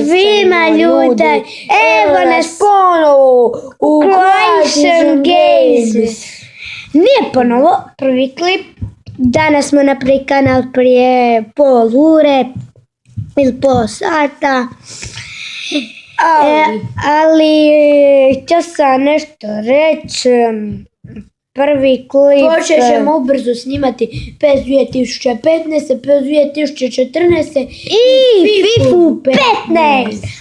svima ljudi, evo nas ponovo u Croatian Games. Nije ponovo, prvi klip. Danas smo napravili kanal prije pol ure ili pol sata. Ali htio sam nešto reći. Prvi klip... Počet ćemo ubrzo snimati PES 2015, PES 2014 i FIFA 15.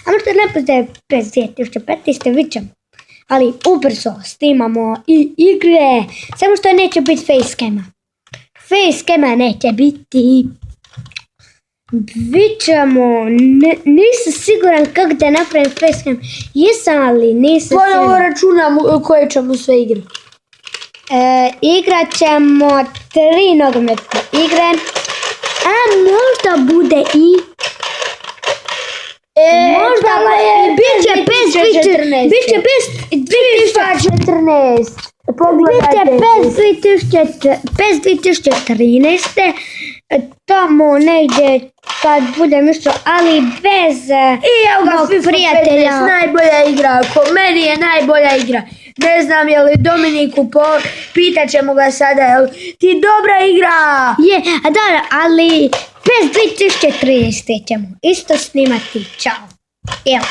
A možda ne poznaje PES 2015, vidit ćemo. Ali ubrzo snimamo i igre, samo što neće biti facecama. Facecama neće biti. Vidit ćemo, nisam siguran kako da napravim facecam. Jesam, ali nisam siguran. Ponovo računam koje ćemo sve igre. Igrat ćemo 3 nogometne igre, a možda bude i možda biće PES 2014. Biće PES 2013. Tamo negdje kad budem išao, ali bez mog prijatelja. Najbolja igra, ko meni je najbolja igra. Ne znam je li Dominiku, pitat ćemo ga sada, je li ti dobra igra? Je, dobro, ali PES 2013 ćemo isto snimati. Ćao. Evo.